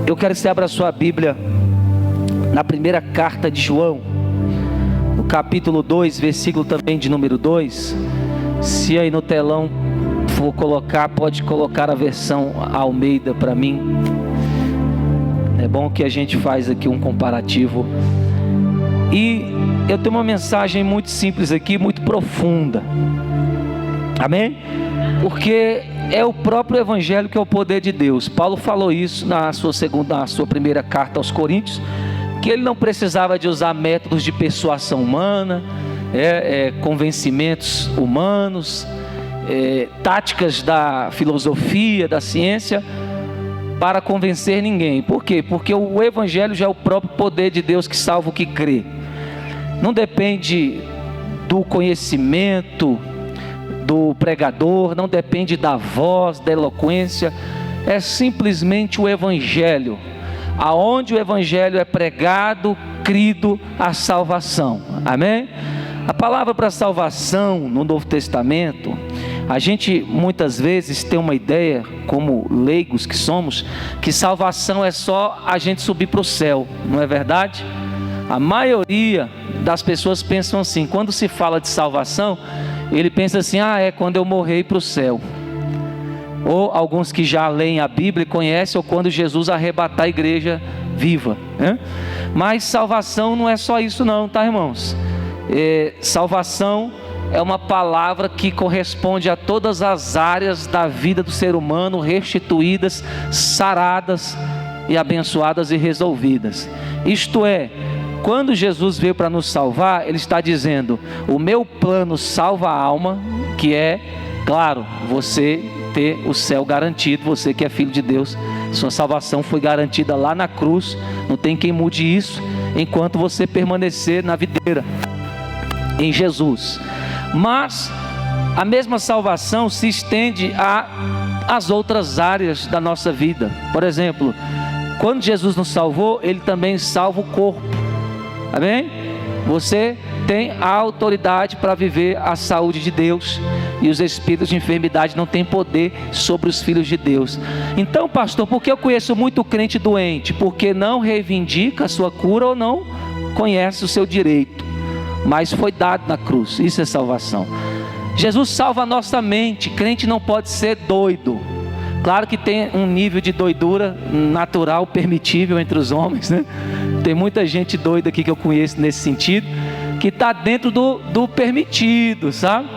Eu quero que você abra a sua Bíblia na primeira carta de João, no capítulo 2, versículo também de número 2. Se aí no telão for colocar, pode colocar a versão Almeida para mim. É bom que a gente faz aqui um comparativo. E eu tenho uma mensagem muito simples aqui, muito profunda. Amém? Porque é o próprio Evangelho que é o poder de Deus. Paulo falou isso na sua primeira carta aos Coríntios, que ele não precisava de usar métodos de persuasão humana, convencimentos humanos, táticas da filosofia, da ciência, para convencer ninguém. Por quê? Porque o Evangelho já é o próprio poder de Deus que salva o que crê. Não depende do conhecimento do pregador, não depende da voz, da eloquência, é simplesmente o Evangelho. Aonde o Evangelho é pregado, crido, a salvação. Amém? A palavra para salvação no Novo Testamento, a gente muitas vezes tem uma ideia, como leigos que somos, que salvação é só a gente subir para o céu, não é verdade? A maioria das pessoas pensam assim, quando se fala de salvação, ele pensa assim, é quando eu morrer e ir para o céu. Ou alguns que já leem a Bíblia e conhecem, ou quando Jesus arrebatar a igreja viva, né? Mas salvação não é só isso não, tá, irmãos? Salvação é uma palavra que corresponde a todas as áreas da vida do ser humano, restituídas, saradas e abençoadas e resolvidas. Isto é, quando Jesus veio para nos salvar, Ele está dizendo, o meu plano salva a alma, que é, claro, você ter o céu garantido, você que é filho de Deus, sua salvação foi garantida lá na cruz, não tem quem mude isso, enquanto você permanecer na videira, em Jesus. Mas a mesma salvação se estende às outras áreas da nossa vida. Por exemplo, quando Jesus nos salvou, Ele também salva o corpo. Amém? Você tem a autoridade para viver a saúde de Deus, e os espíritos de enfermidade não têm poder sobre os filhos de Deus. Então, pastor, por que eu conheço muito crente doente? Porque não reivindica a sua cura ou não conhece o seu direito, mas foi dado na cruz. Isso é salvação. Jesus salva a nossa mente. Crente não pode ser doido. Claro que tem um nível de doidura natural, permitível entre os homens, né? Tem muita gente doida aqui que eu conheço nesse sentido, que está dentro do permitido, sabe?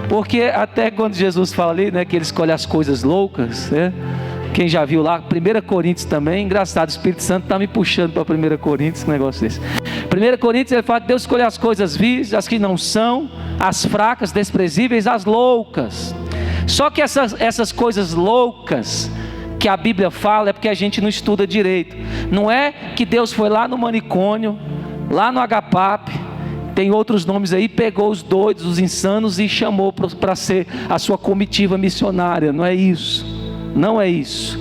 Porque até quando Jesus fala ali, né, que Ele escolhe as coisas loucas, né? Quem já viu lá, 1 Coríntios também, engraçado, o Espírito Santo está me puxando para 1 Coríntios, que negócio desse. 1 Coríntios, ele fala que Deus escolhe as coisas vis, as que não são, as fracas, desprezíveis, as loucas. Só que essas coisas loucas que a Bíblia fala é porque a gente não estuda direito. Não é que Deus foi lá no manicômio, lá no HPAP, tem outros nomes aí, pegou os doidos, os insanos e chamou para ser a sua comitiva missionária. Não é isso, não é isso.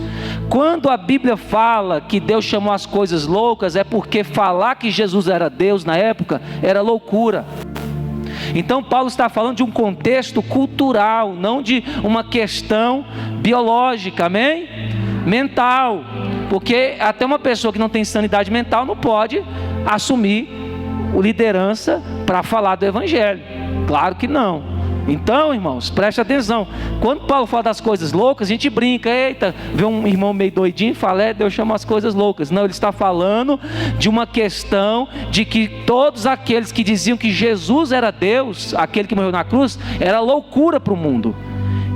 Quando a Bíblia fala que Deus chamou as coisas loucas, é porque falar que Jesus era Deus na época era loucura. Então Paulo está falando de um contexto cultural, não de uma questão biológica, amém? Mental, porque até uma pessoa que não tem sanidade mental não pode assumir liderança para falar do Evangelho, claro que não. Então, irmãos, preste atenção, quando Paulo fala das coisas loucas, a gente brinca, eita, vê um irmão meio doidinho e fala, Deus chama as coisas loucas. Não, ele está falando de uma questão de que todos aqueles que diziam que Jesus era Deus, aquele que morreu na cruz, era loucura para o mundo,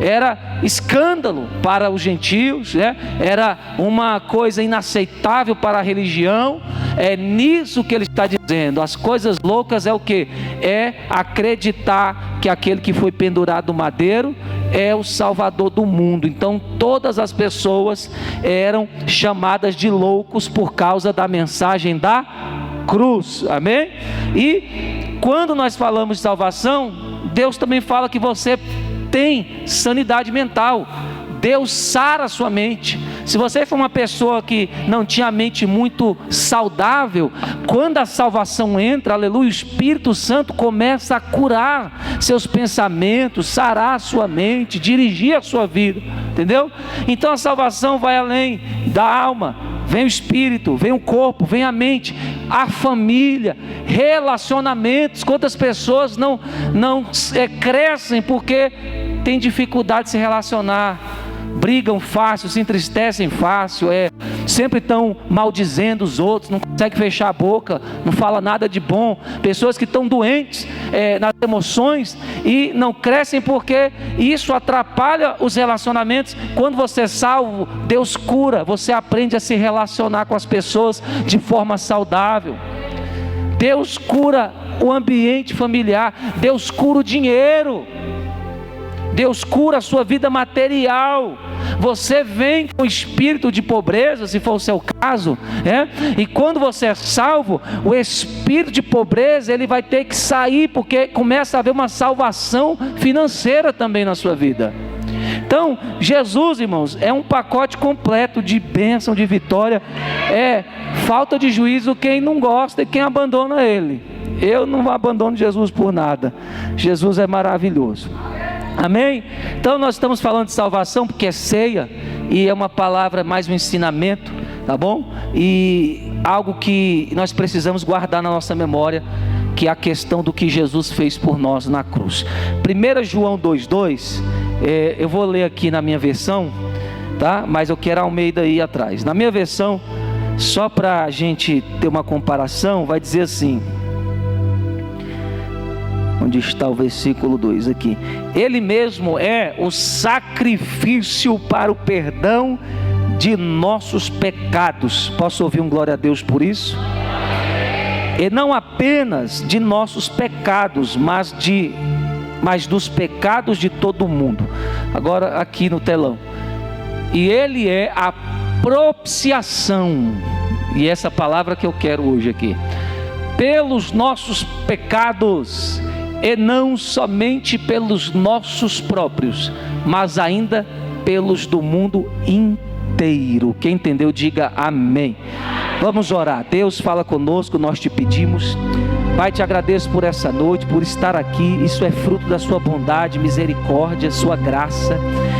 era escândalo para os gentios, né? Era uma coisa inaceitável para a religião. É nisso que ele está dizendo. As coisas loucas é o que? É acreditar que aquele que foi pendurado no madeiro é o Salvador do mundo. Então todas as pessoas eram chamadas de loucos por causa da mensagem da cruz, amém? E quando nós falamos de salvação, Deus também fala que você tem sanidade mental. Deus sara a sua mente. Se você for uma pessoa que não tinha a mente muito saudável, quando a salvação entra, aleluia, o Espírito Santo começa a curar seus pensamentos, sarar a sua mente, dirigir a sua vida. entendeu? Então a salvação vai além da alma, vem o espírito, vem o corpo, vem a mente, a família, relacionamentos. Quantas pessoas não crescem porque têm dificuldade de se relacionar, brigam fácil, se entristecem fácil, sempre estão maldizendo os outros, não conseguem fechar a boca, não fala nada de bom. Pessoas que estão doentes nas emoções e não crescem porque isso atrapalha os relacionamentos. Quando você é salvo, Deus cura, você aprende a se relacionar com as pessoas de forma saudável. Deus cura o ambiente familiar, Deus cura o dinheiro, Deus cura a sua vida material. Você vem com espírito de pobreza, se for o seu caso, e quando você é salvo, o espírito de pobreza ele vai ter que sair, porque começa a haver uma salvação financeira também na sua vida. Então Jesus, irmãos, é um pacote completo de bênção, de vitória. Falta de juízo quem não gosta e quem abandona Ele. Eu não abandono Jesus por nada. Jesus é maravilhoso. Amém? Então nós estamos falando de salvação porque é ceia e é uma palavra, mais um ensinamento, tá bom? E algo que nós precisamos guardar na nossa memória, que é a questão do que Jesus fez por nós na cruz. 1 João 2,2, eu vou ler aqui na minha versão, tá? Mas eu quero Almeida aí atrás. Na minha versão, só para a gente ter uma comparação, vai dizer assim: onde está o versículo 2 aqui? Ele mesmo é o sacrifício para o perdão de nossos pecados. Posso ouvir um glória a Deus por isso? E não apenas de nossos pecados, mas dos pecados de todo mundo. Agora aqui no telão. E Ele é a propiciação, e essa palavra que eu quero hoje aqui, pelos nossos pecados, e não somente pelos nossos próprios, mas ainda pelos do mundo inteiro. Quem entendeu, diga amém. Vamos orar. Deus, fala conosco, nós te pedimos. Pai, te agradeço por essa noite, por estar aqui. Isso é fruto da sua bondade, misericórdia, sua graça.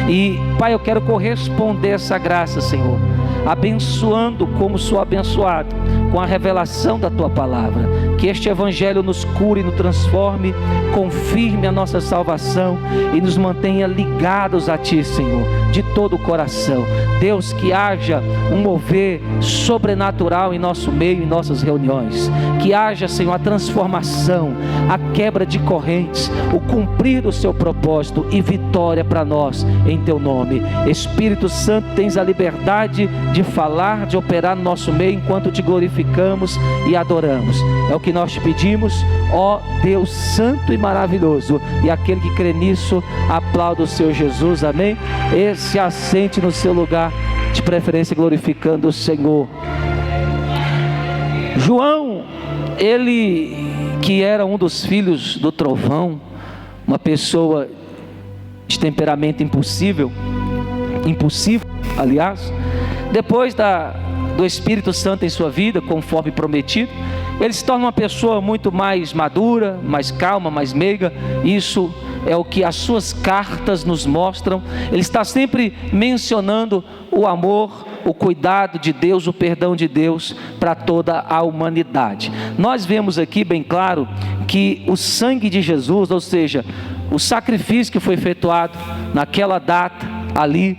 E Pai, eu quero corresponder essa graça, Senhor, abençoando como sou abençoado, com a revelação da tua palavra. Que este evangelho nos cure, nos transforme, confirme a nossa salvação e nos mantenha ligados a ti, Senhor, de todo o coração. Deus, que haja um mover sobrenatural em nosso meio, em nossas reuniões. Que haja, Senhor, a transformação, a quebra de correntes, o cumprir do seu propósito e vitória para nós, em teu nome. Espírito Santo, tens a liberdade de falar, de operar no nosso meio, enquanto te glorificamos e adoramos. É o que nós te pedimos, ó Deus santo e maravilhoso. E aquele que crê nisso, aplauda o Senhor Jesus, amém? Se assente no seu lugar, de preferência glorificando o Senhor. João, ele que era um dos filhos do trovão, uma pessoa de temperamento impulsivo, aliás, depois do Espírito Santo em sua vida, conforme prometido, ele se torna uma pessoa muito mais madura, mais calma, mais meiga. Isso é o que as suas cartas nos mostram. Ele está sempre mencionando o amor, o cuidado de Deus, o perdão de Deus para toda a humanidade. Nós vemos aqui bem claro que o sangue de Jesus, ou seja, o sacrifício que foi efetuado naquela data ali,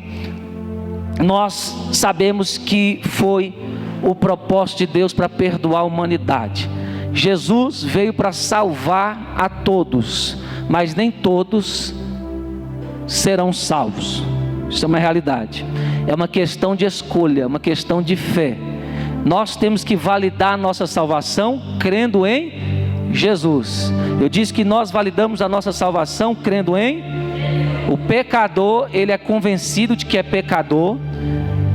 nós sabemos que foi o propósito de Deus para perdoar a humanidade. Jesus veio para salvar a todos, mas nem todos serão salvos. Isso é uma realidade, é uma questão de escolha, uma questão de fé. Nós temos que validar a nossa salvação crendo em Jesus. Eu disse que nós validamos a nossa salvação crendo em... O pecador, ele é convencido de que é pecador,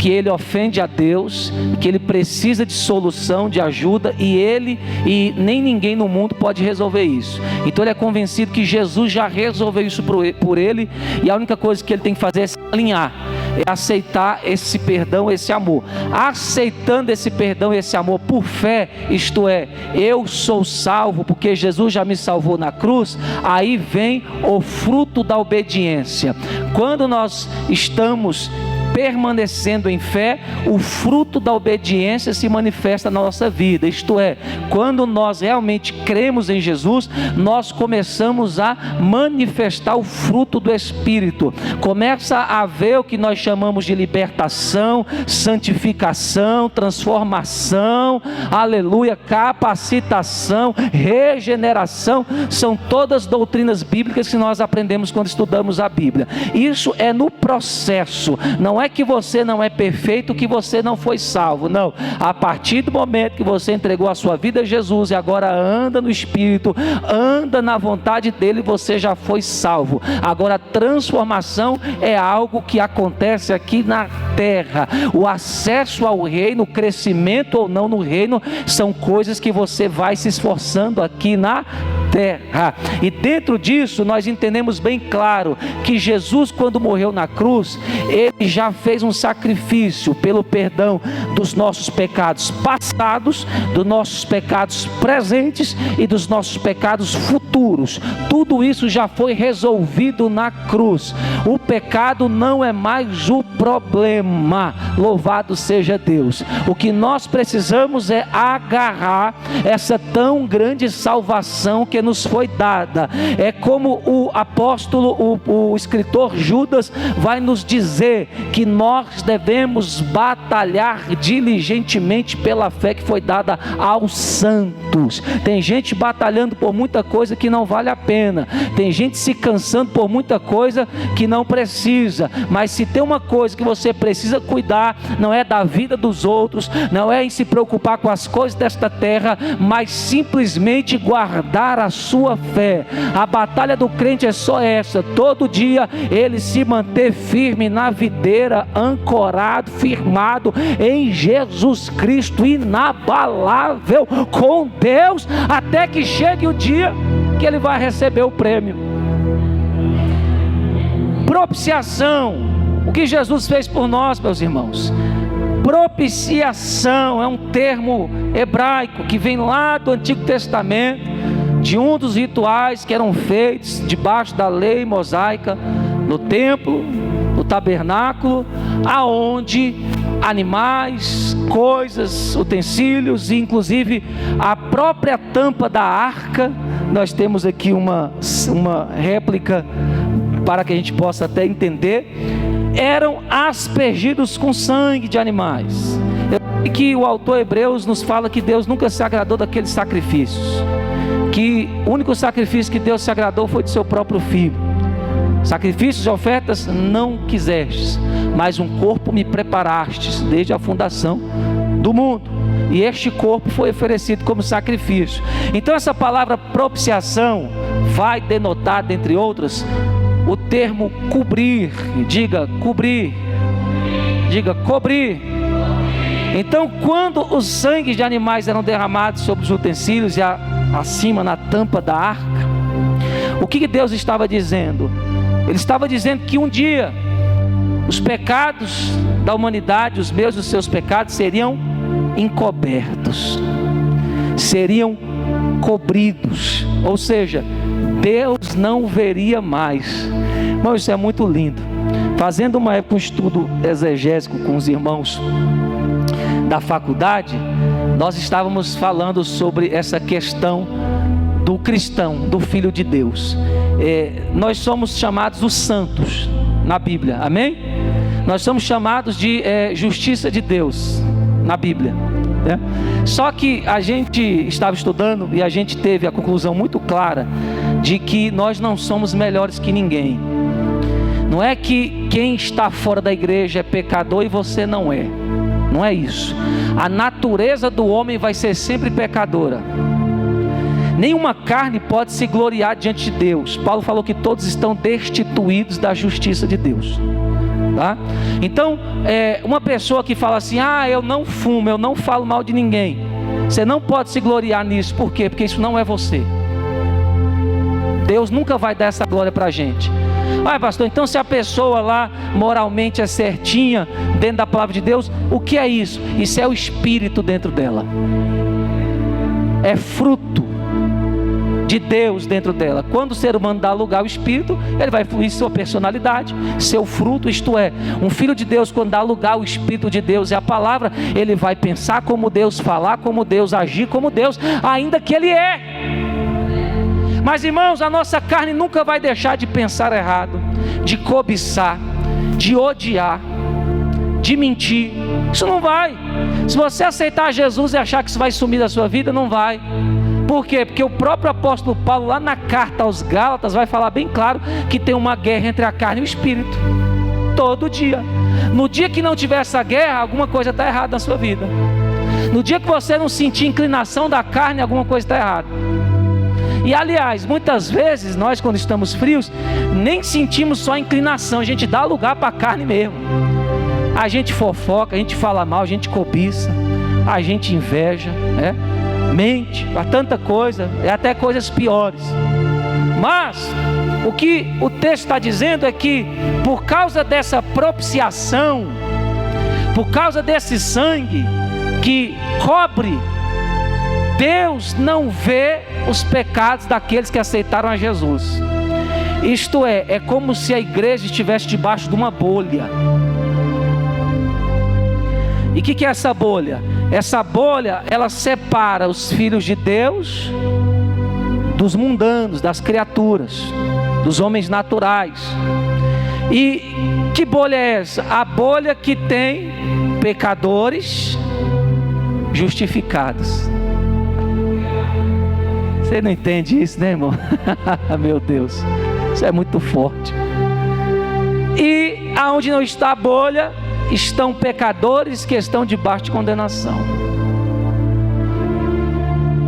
que ele ofende a Deus, que ele precisa de solução, de ajuda, e nem ninguém no mundo pode resolver isso. Então ele é convencido que Jesus já resolveu isso por ele, e a única coisa que ele tem que fazer é se alinhar, é aceitar esse perdão, esse amor. Aceitando esse perdão, esse amor por fé, isto é, eu sou salvo porque Jesus já me salvou na cruz. Aí vem o fruto da obediência. Quando nós estamos permanecendo em fé, o fruto da obediência se manifesta na nossa vida. Isto é, quando nós realmente cremos em Jesus, nós começamos a manifestar o fruto do Espírito. Começa a haver o que nós chamamos de libertação, santificação, transformação, aleluia, capacitação, regeneração. São todas doutrinas bíblicas que nós aprendemos quando estudamos a Bíblia. Isso é no processo. Não é que você não é perfeito, que você não foi salvo, não. A partir do momento que você entregou a sua vida a Jesus e agora anda no Espírito, anda na vontade dele, você já foi salvo. Agora a transformação é algo que acontece aqui na terra. O acesso ao reino, o crescimento ou não no reino, são coisas que você vai se esforçando aqui na terra. E dentro disso nós entendemos bem claro que Jesus, quando morreu na cruz, ele já fez um sacrifício pelo perdão dos nossos pecados passados, dos nossos pecados presentes e dos nossos pecados futuros. Tudo isso já foi resolvido na cruz. O pecado não é mais o problema. Louvado seja Deus. O que nós precisamos é agarrar essa tão grande salvação que nos foi dada. É como o apóstolo, o escritor Judas vai nos dizer que nós devemos batalhar diligentemente pela fé que foi dada aos santos. Tem gente batalhando por muita coisa que não vale a pena, tem gente se cansando por muita coisa que não precisa, mas se tem uma coisa que você precisa cuidar, não é da vida dos outros, não é em se preocupar com as coisas desta terra, mas simplesmente guardar a sua fé. A batalha do crente é só essa: todo dia ele se manter firme na videira, ancorado, firmado em Jesus Cristo, inabalável com Deus, até que chegue o dia que ele vai receber o prêmio. Propiciação, o que Jesus fez por nós, meus irmãos. Propiciação é um termo hebraico que vem lá do Antigo Testamento, de um dos rituais que eram feitos debaixo da lei mosaica, no templo, no tabernáculo, aonde animais, coisas, utensílios, e inclusive a própria tampa da arca, nós temos aqui uma réplica para que a gente possa até entender, eram aspergidos com sangue de animais. E que o autor Hebreus nos fala que Deus nunca se agradou daqueles sacrifícios, que o único sacrifício que Deus se agradou foi de seu próprio filho. Sacrifícios e ofertas não quisestes, mas um corpo me preparastes desde a fundação do mundo, e este corpo foi oferecido como sacrifício. Então essa palavra propiciação vai denotar, dentre outras, o termo cobrir. Diga cobrir, diga cobrir. Então, quando os sangues de animais eram derramados sobre os utensílios e acima na tampa da arca, o que Deus estava dizendo? Ele estava dizendo que um dia os pecados da humanidade, os meus e os seus pecados, seriam encobertos, seriam cobridos, ou seja, Deus não veria mais. Irmão, isso é muito lindo. Fazendo uma época um estudo exegésico com os irmãos da faculdade, nós estávamos falando sobre essa questão do cristão, do filho de Deus. Nós somos chamados os santos na Bíblia, amém? Nós somos chamados de justiça de Deus na Bíblia, né? Só que a gente estava estudando e a gente teve a conclusão muito clara de que nós não somos melhores que ninguém. Não é que quem está fora da igreja é pecador e você não é. Não é isso. A natureza do homem vai ser sempre pecadora. Nenhuma carne pode se gloriar diante de Deus. Paulo falou que todos estão destituídos da justiça de Deus. tá? Então, uma pessoa que fala assim, eu não fumo, eu não falo mal de ninguém, você não pode se gloriar nisso. Por quê? Porque isso não é você. Deus nunca vai dar essa glória para a gente. Pastor, então se a pessoa lá moralmente é certinha, dentro da palavra de Deus, o que é isso? Isso é o Espírito dentro dela, é fruto de Deus dentro dela. Quando o ser humano dá lugar ao Espírito, ele vai fluir sua personalidade, seu fruto. Isto é, um filho de Deus, quando dá lugar ao Espírito de Deus e a palavra, ele vai pensar como Deus, falar como Deus, agir como Deus, ainda que ele é. Mas irmãos, a nossa carne nunca vai deixar de pensar errado, de cobiçar, de odiar, de mentir. Isso não vai. Se você aceitar Jesus e achar que isso vai sumir da sua vida, não vai. Por quê? Porque o próprio apóstolo Paulo, lá na carta aos Gálatas, vai falar bem claro que tem uma guerra entre a carne e o Espírito, todo dia. No dia que não tiver essa guerra, alguma coisa está errada na sua vida. No dia que você não sentir inclinação da carne, alguma coisa está errada. E aliás, muitas vezes nós, quando estamos frios, nem sentimos só inclinação, a gente dá lugar para a carne mesmo. A gente fofoca, a gente fala mal, a gente cobiça, a gente inveja, mente, para tanta coisa, e até coisas piores. Mas o que o texto está dizendo é que, por causa dessa propiciação, por causa desse sangue que cobre, Deus não vê os pecados daqueles que aceitaram a Jesus. Isto é como se a igreja estivesse debaixo de uma bolha. E o que é essa bolha? Essa bolha, ela separa os filhos de Deus dos mundanos, das criaturas, dos homens naturais. E que bolha é essa? A bolha que tem pecadores justificados. Você não entende isso, né, irmão? Meu Deus, isso é muito forte. E aonde não está a bolha, estão pecadores que estão debaixo de condenação.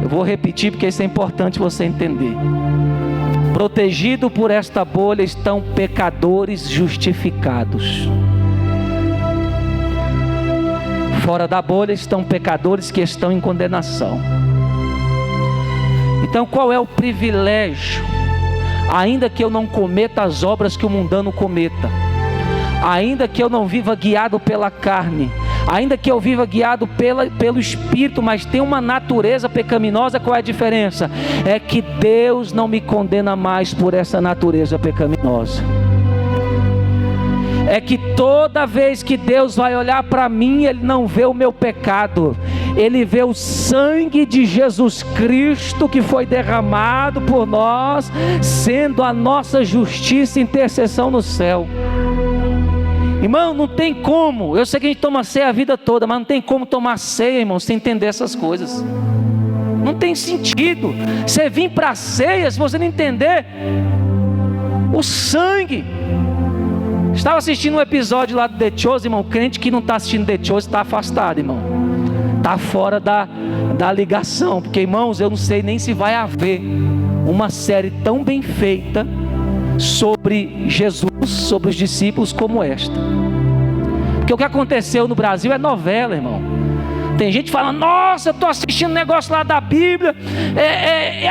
Eu vou repetir porque isso é importante você entender. Protegido por esta bolha estão pecadores justificados. Fora da bolha estão pecadores que estão em condenação. Então, qual é o privilégio? Ainda que eu não cometa as obras que o mundano cometa, ainda que eu não viva guiado pela carne, ainda que eu viva guiado pelo Espírito, mas tem uma natureza pecaminosa, qual é a diferença? É que Deus não me condena mais por essa natureza pecaminosa. É que toda vez que Deus vai olhar para mim, Ele não vê o meu pecado, Ele vê o sangue de Jesus Cristo que foi derramado por nós, sendo a nossa justiça e intercessão no céu. Irmão, não tem como, eu sei que a gente toma ceia a vida toda, mas não tem como tomar ceia, irmão, sem entender essas coisas. Não tem sentido você vir para a ceia se você não entender o sangue. Estava assistindo um episódio lá do The Chosen, irmão. O crente que não está assistindo The Chosen está afastado, irmão. Está fora da ligação. Porque, irmãos, eu não sei nem se vai haver uma série tão bem feita sobre Jesus, sobre os discípulos como esta. Porque o que aconteceu no Brasil é novela, irmão. Tem gente falando, nossa, eu estou assistindo um negócio lá da Bíblia,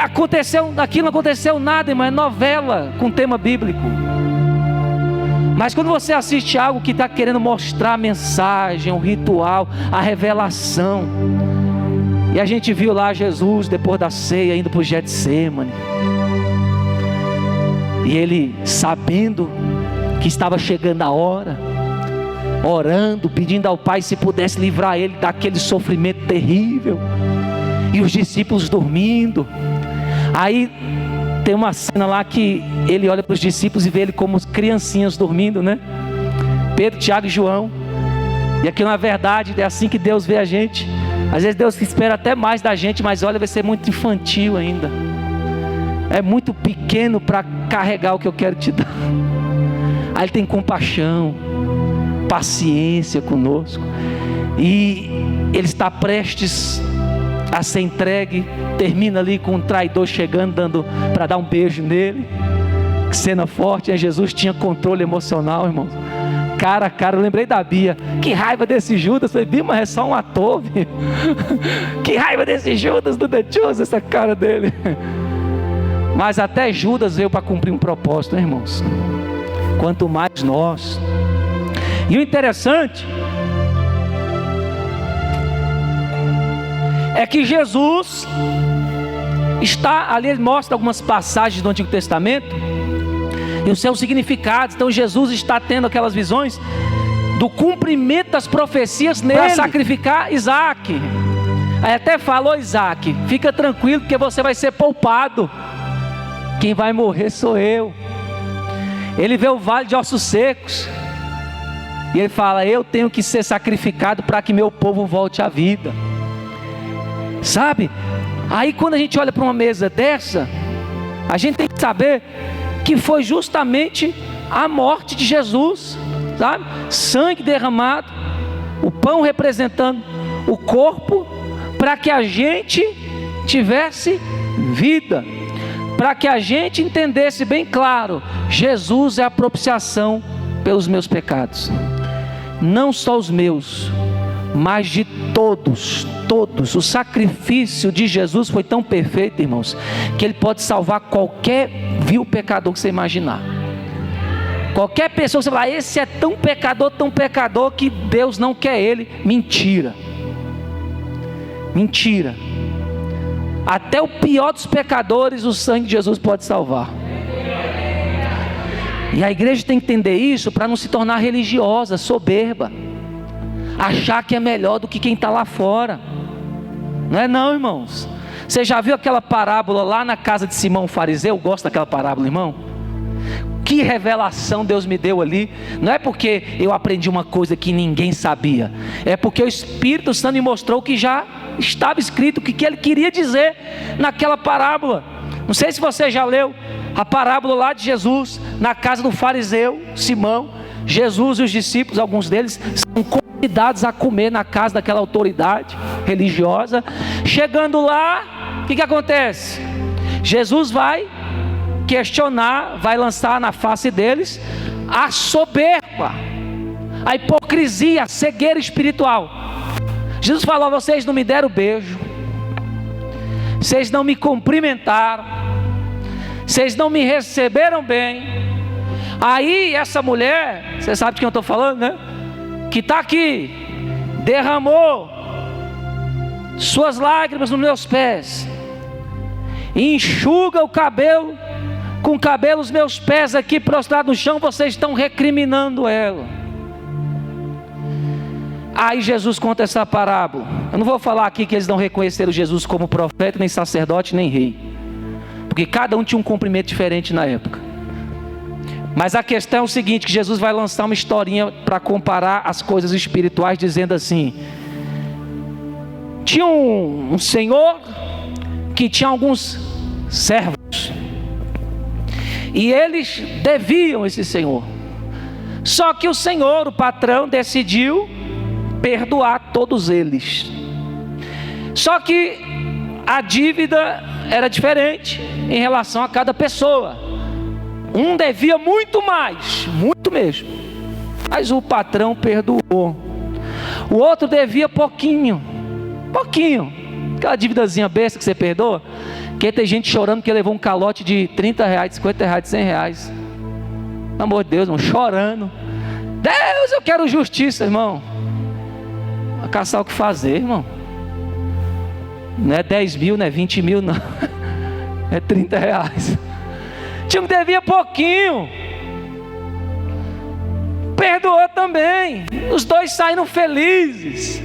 aconteceu, aqui não aconteceu nada, irmão, é novela com tema bíblico. Mas quando você assiste algo que está querendo mostrar a mensagem, o ritual, a revelação, e a gente viu lá Jesus depois da ceia indo para o Getsêmani, e ele sabendo que estava chegando a hora, orando, pedindo ao Pai se pudesse livrar ele daquele sofrimento terrível, e os discípulos dormindo. Aí tem uma cena lá que ele olha para os discípulos e vê ele como criancinhas dormindo, né? Pedro, Tiago e João. E aquilo na verdade é assim que Deus vê a gente. Às vezes Deus espera até mais da gente, mas olha, vai ser muito infantil ainda. É muito pequeno para carregar o que eu quero te dar. Aí ele tem compaixão, paciência conosco, e ele está prestes a ser entregue. Termina ali com um traidor chegando, para dar um beijo nele. Que cena forte, né? Jesus tinha controle emocional, irmão. cara a cara. Eu lembrei da Bia. Que raiva desse Judas. Eu falei, Bia, mas é só um ator, Bia. Que raiva desse Judas do The Chosen, essa cara dele. Mas até Judas veio para cumprir um propósito, né, irmãos? Quanto mais nós. E o interessante é que Jesus está ali, ele mostra algumas passagens do Antigo Testamento e os seus significados. Então Jesus está tendo aquelas visões do cumprimento das profecias nele, para sacrificar Isaac. Aí até falou: Isaac, fica tranquilo, porque você vai ser poupado. Quem vai morrer sou eu. Ele vê o vale de ossos secos e ele fala: eu tenho que ser sacrificado para que meu povo volte à vida. Sabe? Aí quando a gente olha para uma mesa dessa, a gente tem que saber que foi justamente a morte de Jesus, sabe? Sangue derramado, o pão representando o corpo, para que a gente tivesse vida, para que a gente entendesse bem claro: Jesus é a propiciação pelos meus pecados, não só os meus, mas de todos. O sacrifício de Jesus foi tão perfeito, irmãos, que ele pode salvar qualquer vil pecador que você imaginar. Qualquer pessoa que você fala: esse é tão pecador que Deus não quer ele. Mentira. Até o pior dos pecadores o sangue de Jesus pode salvar. E a igreja tem que entender isso para não se tornar religiosa, soberba, achar que é melhor do que quem está lá fora. Não é não, irmãos. Você já viu aquela parábola lá na casa de Simão o fariseu? Eu gosto daquela parábola, irmão. Que revelação Deus me deu ali. Não é porque eu aprendi uma coisa que ninguém sabia, é porque o Espírito Santo me mostrou que já estava escrito o que ele queria dizer naquela parábola. Não sei se você já leu a parábola lá de Jesus na casa do fariseu Simão. Jesus e os discípulos, alguns deles, são convidados a comer na casa daquela autoridade religiosa. Chegando lá, o que acontece? Jesus vai questionar, vai lançar na face deles a soberba, a hipocrisia, a cegueira espiritual. Jesus falou: vocês não me deram beijo, vocês não me cumprimentaram, vocês não me receberam bem. Aí essa mulher, você sabe de quem eu estou falando, né? Que está aqui, derramou suas lágrimas nos meus pés, e enxuga o cabelo, com o cabelo os meus pés aqui prostrados no chão. Vocês estão recriminando ela. Aí Jesus conta essa parábola. Eu não vou falar aqui que eles não reconheceram Jesus como profeta, nem sacerdote, nem rei, porque cada um tinha um cumprimento diferente na época. Mas a questão é o seguinte, que Jesus vai lançar uma historinha para comparar as coisas espirituais, dizendo assim: tinha um senhor que tinha alguns servos, e eles deviam esse senhor. Só que o senhor, o patrão, decidiu perdoar todos eles. Só que a dívida era diferente em relação a cada pessoa. Um devia muito mais, muito mesmo, mas o patrão perdoou. O outro devia pouquinho, aquela dívidazinha besta que você perdoa. Que tem gente chorando que levou um calote de R$30, R$50, R$100. Pelo amor de Deus, irmão, chorando. Deus, eu quero justiça, irmão. Vai caçar o que fazer, irmão. Não é 10 mil, não é 20 mil, não. É R$30. Tinha que devia pouquinho, perdoou também. Os dois saíram felizes.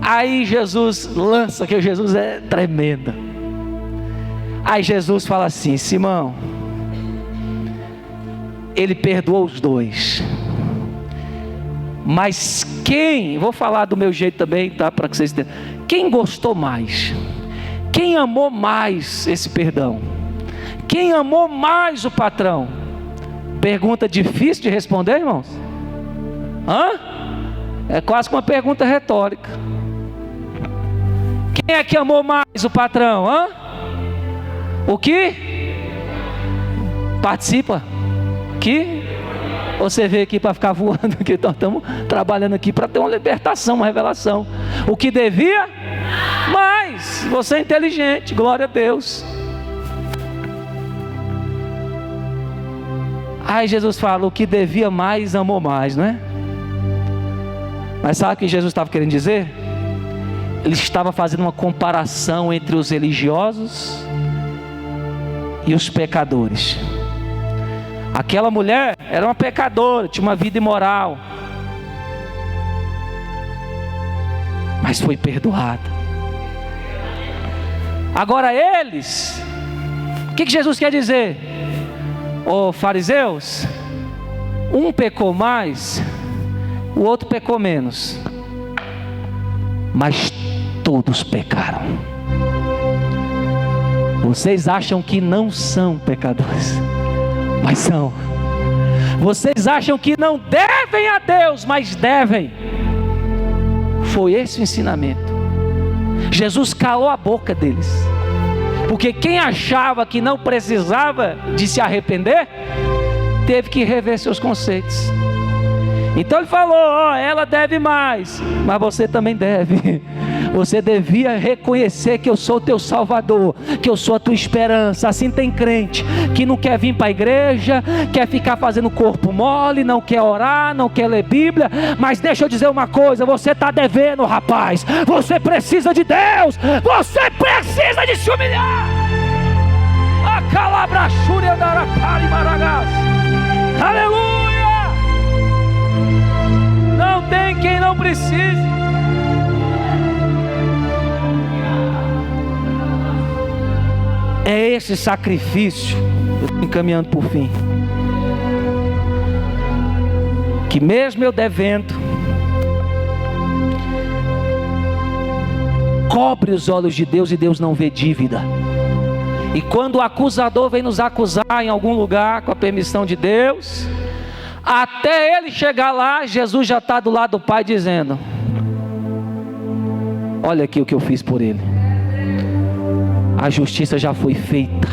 Aí Jesus lança, que Jesus é tremendo. Aí Jesus fala assim: Simão, ele perdoou os dois, mas quem, vou falar do meu jeito também, tá, para que vocês entendam. Quem gostou mais? Quem amou mais esse perdão? Quem amou mais o patrão? Pergunta difícil de responder, irmãos. É quase que uma pergunta retórica. Quem é que amou mais o patrão? O que? Participa. Que? Você veio aqui para ficar voando, que nós estamos trabalhando aqui para ter uma libertação, uma revelação. O que devia, mais. Você é inteligente, glória a Deus. Aí Jesus fala, o que devia mais, amou mais, não é? Mas sabe o que Jesus estava querendo dizer? Ele estava fazendo uma comparação entre os religiosos e os pecadores. Aquela mulher era uma pecadora, tinha uma vida imoral, mas foi perdoada. Agora eles, o que Jesus quer dizer? Ô fariseus, um pecou mais, o outro pecou menos, mas todos pecaram. Vocês acham que não são pecadores, mas são. Vocês acham que não devem a Deus, mas devem. Foi esse o ensinamento. Jesus calou a boca deles, porque quem achava que não precisava de se arrepender, teve que rever seus conceitos. Então ele falou, ela deve mais, mas você também deve. Você devia reconhecer que eu sou o teu Salvador, que eu sou a tua esperança. Assim tem crente que não quer vir para a igreja, quer ficar fazendo corpo mole, não quer orar, não quer ler Bíblia. Mas deixa eu dizer uma coisa, você está devendo, rapaz. Você precisa de Deus, você precisa de se humilhar. A calabrachúria da aracari maragás. Aleluia. Não tem quem não precise. É esse sacrifício, eu estou encaminhando por fim, que mesmo eu devendo, cobre os olhos de Deus e Deus não vê dívida. E quando o acusador vem nos acusar em algum lugar, com a permissão de Deus, até ele chegar lá, Jesus já está do lado do Pai dizendo, olha aqui o que eu fiz por ele. A justiça já foi feita,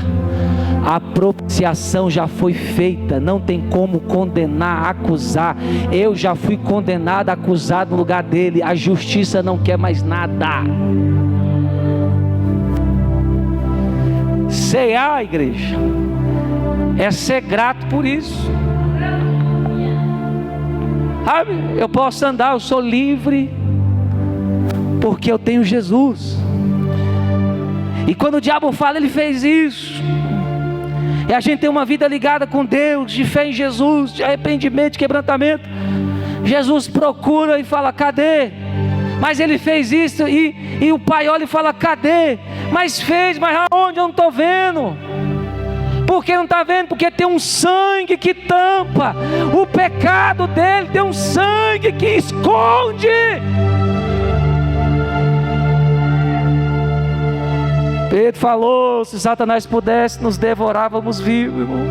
a propiciação já foi feita, não tem como condenar, acusar. Eu já fui condenado, acusado no lugar dele. A justiça não quer mais nada. Ceiar, igreja, é ser grato por isso. Sabe, eu posso andar, eu sou livre, porque eu tenho Jesus. E quando o diabo fala, ele fez isso. E a gente tem uma vida ligada com Deus, de fé em Jesus, de arrependimento, de quebrantamento. Jesus procura e fala, cadê? Mas ele fez isso, e o pai olha e fala, cadê? Mas fez, mas aonde? Eu não estou vendo. Por que não está vendo? Porque tem um sangue que tampa o pecado dele, tem um sangue que esconde. Pedro falou, se Satanás pudesse nos devorar, vamos vivos, irmão.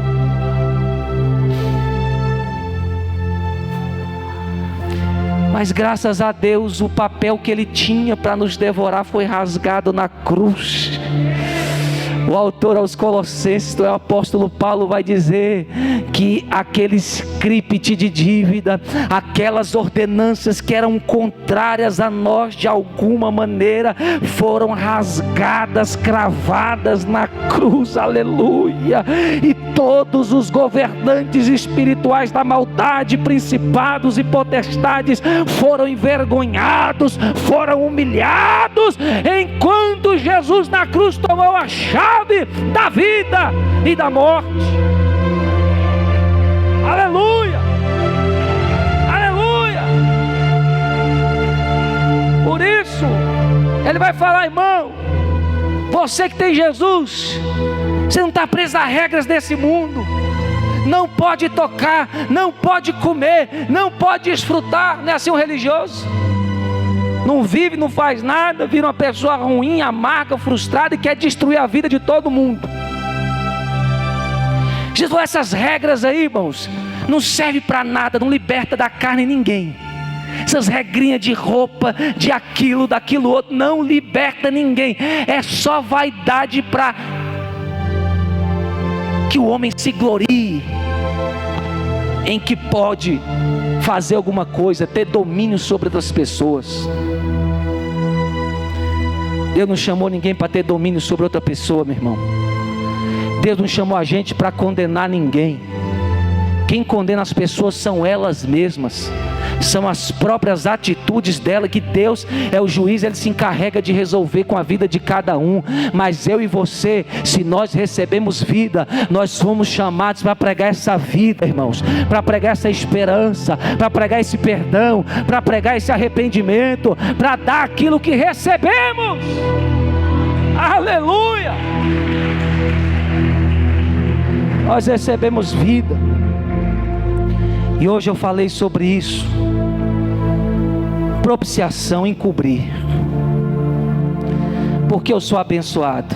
Mas graças a Deus, o papel que ele tinha para nos devorar foi rasgado na cruz. O autor aos Colossenses, o apóstolo Paulo, vai dizer que aquele script de dívida, aquelas ordenanças que eram contrárias a nós de alguma maneira, foram rasgadas, cravadas na cruz, aleluia. E todos os governantes espirituais da maldade, principados e potestades, foram envergonhados, foram humilhados, enquanto Jesus na cruz tomou a chave da vida e da morte. Aleluia, aleluia. Por isso ele vai falar, irmão, você que tem Jesus, você não está preso a regras desse mundo. Não pode tocar, não pode comer, não pode desfrutar. Não é assim um religioso? Não vive, não faz nada, vira uma pessoa ruim, amarga, frustrada e quer destruir a vida de todo mundo. Jesus falou, essas regras aí, irmãos, não servem para nada, não liberta da carne ninguém. Essas regrinhas de roupa, de aquilo, daquilo outro, não liberta ninguém. É só vaidade para que o homem se glorie. em que pode fazer alguma coisa, ter domínio sobre outras pessoas. Deus não chamou ninguém para ter domínio sobre outra pessoa, meu irmão. Deus não chamou a gente para condenar ninguém. Quem condena as pessoas são elas mesmas, são as próprias atitudes dela, que Deus é o juiz, Ele se encarrega de resolver com a vida de cada um. Mas eu e você, se nós recebemos vida, nós somos chamados para pregar essa vida, irmãos, para pregar essa esperança, para pregar esse perdão, para pregar esse arrependimento, para dar aquilo que recebemos. Aleluia! Nós recebemos vida. E hoje eu falei sobre isso. Propiciação, encobrir. Porque eu sou abençoado.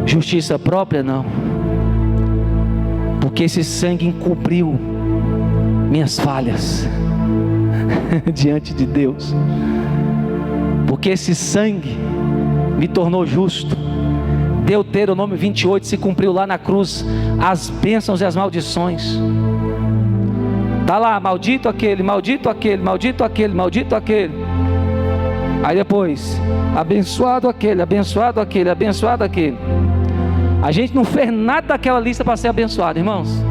Justiça própria, não. Porque esse sangue encobriu minhas falhas diante de Deus. Porque esse sangue me tornou justo. Deuteronômio 28 se cumpriu lá na cruz, as bênçãos e as maldições. Está lá, maldito aquele, maldito aquele, maldito aquele, maldito aquele. Aí depois, abençoado aquele, abençoado aquele, abençoado aquele. A gente não fez nada daquela lista para ser abençoado, irmãos.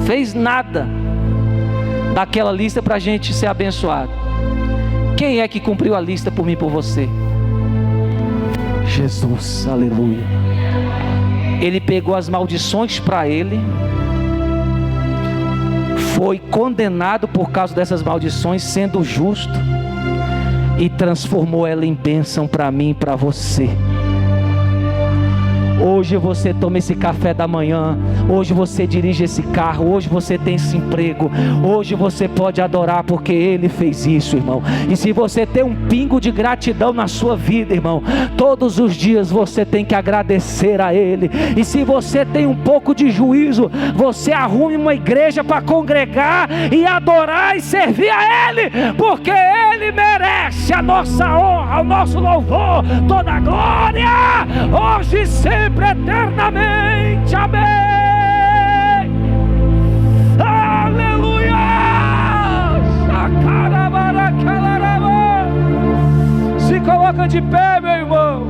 Fez nada daquela lista para a gente ser abençoado. Quem é que cumpriu a lista por mim e por você? Jesus, aleluia. Ele pegou as maldições para ele, foi condenado por causa dessas maldições, sendo justo, e transformou ela em bênção para mim e para você. Hoje você toma esse café da manhã, hoje você dirige esse carro, hoje você tem esse emprego, hoje você pode adorar porque Ele fez isso, irmão. E se você tem um pingo de gratidão na sua vida, irmão, todos os dias você tem que agradecer a Ele. E se você tem um pouco de juízo, você arrume uma igreja para congregar e adorar e servir a Ele, porque Ele merece a nossa honra, o nosso louvor, toda a glória, hoje e sempre, eternamente, amém, aleluia. Se coloca de pé, meu irmão.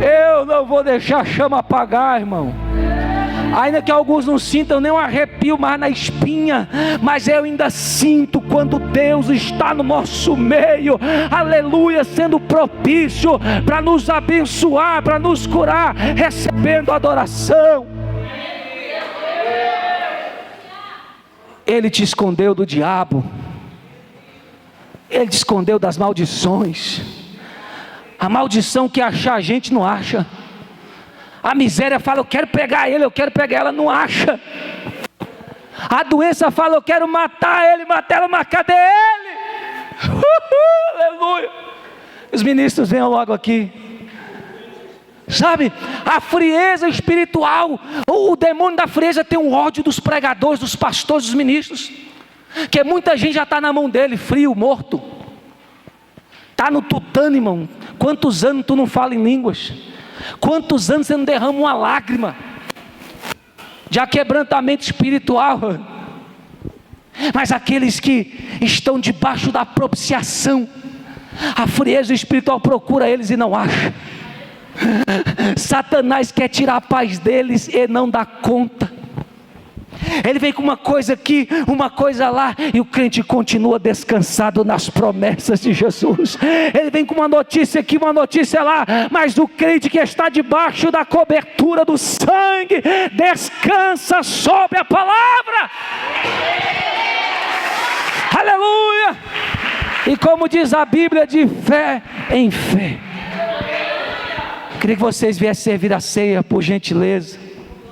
Eu não vou deixar a chama apagar, irmão. Ainda que alguns não sintam nem um arrepio mais na espinha, mas eu ainda sinto quando Deus está no nosso meio, aleluia, sendo propício para nos abençoar, para nos curar, recebendo adoração. Ele te escondeu do diabo, Ele te escondeu das maldições. A maldição que achar a gente não acha. A miséria fala, eu quero pegar ele, eu quero pegar ela, não acha. A doença fala, eu quero matar ele, matar ela, mas cadê ele? Aleluia. Os ministros venham logo aqui. Sabe, a frieza espiritual, o demônio da frieza tem um ódio dos pregadores, dos pastores, dos ministros, que muita gente já está na mão dele, frio, morto. Está no tutano, irmão. Quantos anos tu não fala em línguas? Quantos anos você não derrama uma lágrima de aquebrantamento espiritual? Mas aqueles que estão debaixo da propiciação, a frieza espiritual procura eles e não acha. Satanás quer tirar a paz deles e não dá conta. Ele vem com uma coisa aqui, uma coisa lá, e o crente continua descansado nas promessas de Jesus. Ele vem com uma notícia aqui, uma notícia lá, mas o crente que está debaixo da cobertura do sangue, descansa sobre a palavra. Aleluia! E como diz a Bíblia, de fé em fé. Queria que vocês viessem servir a ceia, por gentileza.